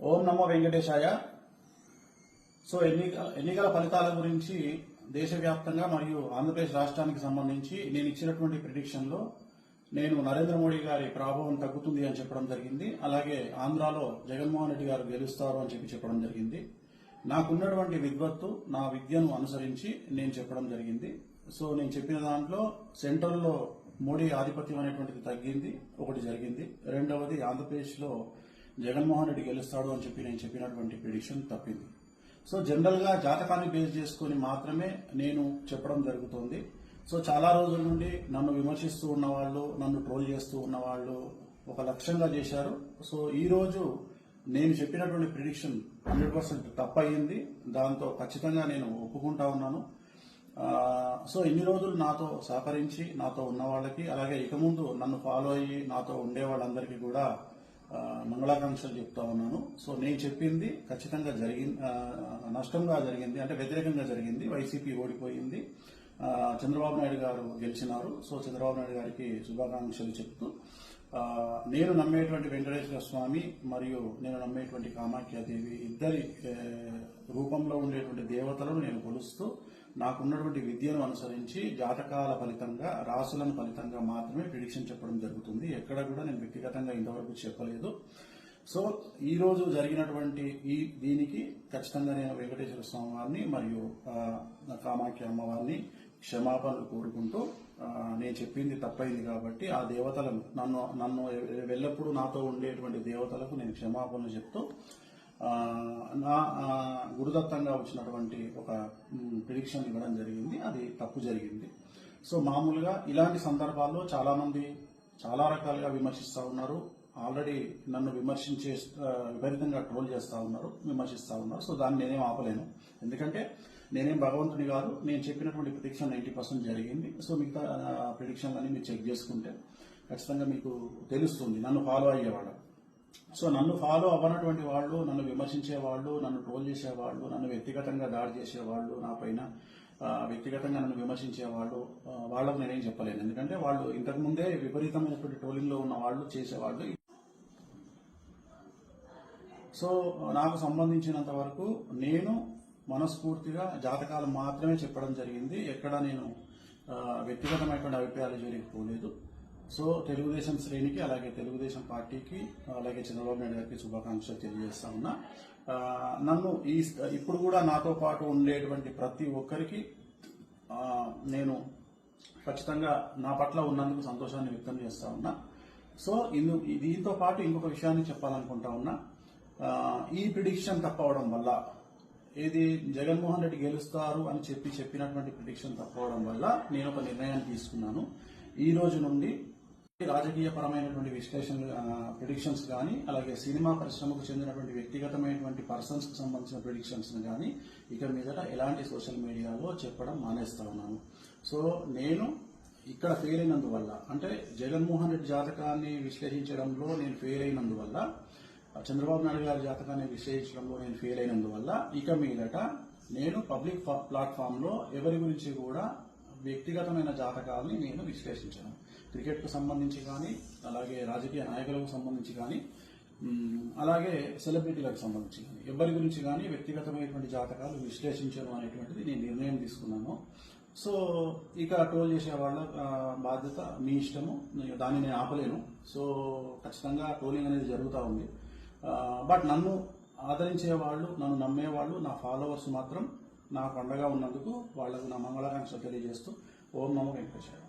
ఓం నమో వెంకటేశాయ. So ఎన్నికల ఫలితాల గురించి దేశవ్యాప్తంగా మరియు ఆంధ్రప్రదేశ్ రాష్ట్రానికి సంబంధించి నేను ఇచ్చినటువంటి ప్రిడిక్షన్లో నేను నరేంద్ర మోడీ గారి ప్రభావం తగ్గుతుంది అని చెప్పడం జరిగింది. అలాగే ఆంధ్రాలో జగన్మోహన్ రెడ్డి గారు గెలుస్తారు అని చెప్పడం జరిగింది. నాకున్నటువంటి విద్వత్తు, నా విద్యను అనుసరించి నేను చెప్పడం జరిగింది. సో నేను చెప్పిన దాంట్లో సెంట్రల్లో మోడీ ఆధిపత్యం అనేటువంటిది తగ్గింది, ఒకటి జరిగింది. రెండవది ఆంధ్రప్రదేశ్లో జగన్మోహన్ రెడ్డి గెలుస్తాడు అని చెప్పి నేను చెప్పినటువంటి ప్రిడిక్షన్ తప్పింది. సో జనరల్ గా జాతకాన్ని బేస్ చేసుకుని మాత్రమే నేను చెప్పడం జరుగుతుంది. సో చాలా రోజుల నుండి నన్ను విమర్శిస్తూ ఉన్నవాళ్ళు, నన్ను ట్రోల్ చేస్తూ ఉన్నవాళ్ళు ఒక లక్ష్యంగా చేశారు. సో ఈ రోజు నేను చెప్పినటువంటి ప్రిడిక్షన్ 100% తప్పయింది. దాంతో ఖచ్చితంగా నేను ఒప్పుకుంటా ఉన్నాను. సో ఇన్ని రోజులు నాతో సహకరించి నాతో ఉన్న వాళ్ళకి, అలాగే ఇక ముందు నన్ను ఫాలో అయ్యి నాతో ఉండే వాళ్ళందరికీ కూడా మంగళాకాంక్షలు చెప్తా ఉన్నాను. సో నేను చెప్పింది ఖచ్చితంగా నష్టంగా జరిగింది, అంటే వ్యతిరేకంగా జరిగింది. వైసీపీ ఓడిపోయింది, చంద్రబాబు నాయుడు గారు గెలిచినారు. సో చంద్రబాబు నాయుడు గారికి శుభాకాంక్షలు చెప్తూ నేను నమ్మేటువంటి వెంకటేశ్వర స్వామి మరియు నేను నమ్మేటువంటి కామాఖ్యాదేవి ఇద్దరి రూపంలో ఉండేటువంటి దేవతలను నేను కొలుస్తూ నాకున్నటువంటి విద్యను అనుసరించి జాతకాల ఫలితంగా, రాసులను ఫలితంగా మాత్రమే ప్రిడిక్షన్ చెప్పడం జరుగుతుంది. ఎక్కడ కూడా నేను వ్యక్తిగతంగా ఇంతవరకు చెప్పలేదు. సో ఈ రోజు జరిగినటువంటి దీనికి ఖచ్చితంగా నేను వెంకటేశ్వర స్వామి వారిని మరియు కామాఖ్య అమ్మవారిని క్షమాపణలు కోరుకుంటూ, నేను చెప్పింది తప్పైంది కాబట్టి ఆ దేవతలను నన్ను ఎల్లప్పుడూ నాతో ఉండేటువంటి దేవతలకు నేను క్షమాపణలు చెప్తూ నా గురుదత్తంగా వచ్చినటువంటి ఒక ప్రిడిక్షన్ ఇవ్వడం జరిగింది. అది తప్పు జరిగింది. సో మామూలుగా ఇలాంటి సందర్భాల్లో చాలా మంది చాలా రకాలుగా విమర్శిస్తూ ఉన్నారు. ఆల్రెడీ నన్ను విపరీతంగా ట్రోల్ చేస్తూ ఉన్నారు, విమర్శిస్తూ ఉన్నారు. సో దాన్ని నేనేం ఆపలేను, ఎందుకంటే నేనేం భగవంతుని కాదు. నేను చెప్పినటువంటి ప్రిడిక్షన్ 90% జరిగింది. సో మిగతా ప్రిడిక్షన్లన్నీ మీరు చెక్ చేసుకుంటే ఖచ్చితంగా మీకు తెలుస్తుంది నన్ను ఫాలో అయ్యేవాళ్ళు. సో నన్ను ఫాలో అవ్వనటువంటి వాళ్ళు, నన్ను విమర్శించేవాళ్ళు, నన్ను ట్రోల్ చేసేవాళ్ళు, నన్ను వ్యక్తిగతంగా దాడి చేసేవాళ్ళు, నా పైన వ్యక్తిగతంగా నన్ను విమర్శించేవాళ్ళు, వాళ్ళకు నేనేం చెప్పలేను. ఎందుకంటే వాళ్ళు ఇంతకుముందే విపరీతమైనటువంటి ట్రోలింగ్ లో ఉన్న వాళ్ళు, చేసేవాళ్ళు. సో నాకు సంబంధించినంత వరకు నేను మనస్ఫూర్తిగా జాతకాలు మాత్రమే చెప్పడం జరిగింది. ఎక్కడ నేను వ్యక్తిగతమైనటువంటి అభిప్రాయాలు జరిగిపోలేదు. సో తెలుగుదేశం శ్రేణికి, అలాగే తెలుగుదేశం పార్టీకి, అలాగే చంద్రబాబు నాయుడు గారికి శుభాకాంక్షలు తెలియజేస్తా ఉన్నా. నన్ను ఇప్పుడు కూడా నాతో పాటు ఉండేటువంటి ప్రతి ఒక్కరికి నేను ఖచ్చితంగా నా పట్ల ఉన్నందుకు సంతోషాన్ని వ్యక్తం చేస్తా ఉన్నా. సో దీంతో పాటు ఇంకొక విషయాన్ని చెప్పాలనుకుంటా ఉన్నా. ఈ ప్రిడిక్షన్ తప్పవడం వల్ల, ఏది జగన్మోహన్ రెడ్డి గెలుస్తారు అని చెప్పినటువంటి ప్రిడిక్షన్ తప్పవడం వల్ల నేను ఒక నిర్ణయాన్ని తీసుకున్నాను. ఈ రోజు నుండి రాజకీయ పరమైనటువంటి ప్రిడిక్షన్స్ కానీ, అలాగే సినిమా పరిశ్రమకు చెందినటువంటి వ్యక్తిగతమైనటువంటి పర్సన్స్ కు సంబంధించిన ప్రిడిక్షన్స్ కానీ ఇక మీదట ఎలాంటి సోషల్ మీడియాలో చెప్పడం మానేస్తా ఉన్నాను. సో నేను ఇక్కడ ఫెయిల్ అయినందువల్ల, అంటే జగన్మోహన్ రెడ్డి జాతకాన్ని విశ్లేషించడంలో నేను ఫెయిల్ అయినందువల్ల, చంద్రబాబు నాయుడు గారి జాతకాన్ని విశ్లేషించడంలో నేను ఫెయిల్ అయినందువల్ల ఇక మీదట నేను పబ్లిక్ ప్లాట్ఫామ్ లో ఎవరి గురించి కూడా వ్యక్తిగతమైన జాతకాలని నేను విశ్లేషించను. క్రికెట్ కు సంబంధించి కానీ, అలాగే రాజకీయ నాయకులకు సంబంధించి కానీ, అలాగే సెలబ్రిటీలకు సంబంధించి కానీ, ఎవరి గురించి కానీ వ్యక్తిగతమైనటువంటి జాతకాలు విశ్లేషించను అనేటువంటిది నేను నిర్ణయం తీసుకున్నాను. సో ఇక ట్రోల్ చేసే వాళ్ళ బాధ్యత మీ ఇష్టము, దాన్ని నేను ఆపలేను. సో ఖచ్చితంగా ట్రోలింగ్ అనేది జరుగుతూ ఉంది. బట్ నన్ను ఆదరించే వాళ్ళు, నన్ను నమ్మేవాళ్ళు, నా ఫాలోవర్స్ మాత్రం నాకు అండగా ఉన్నందుకు వాళ్లకు నా మంగళాకాంక్షలు తెలియజేస్తూ ఓం నమో వెంకటేశాయ.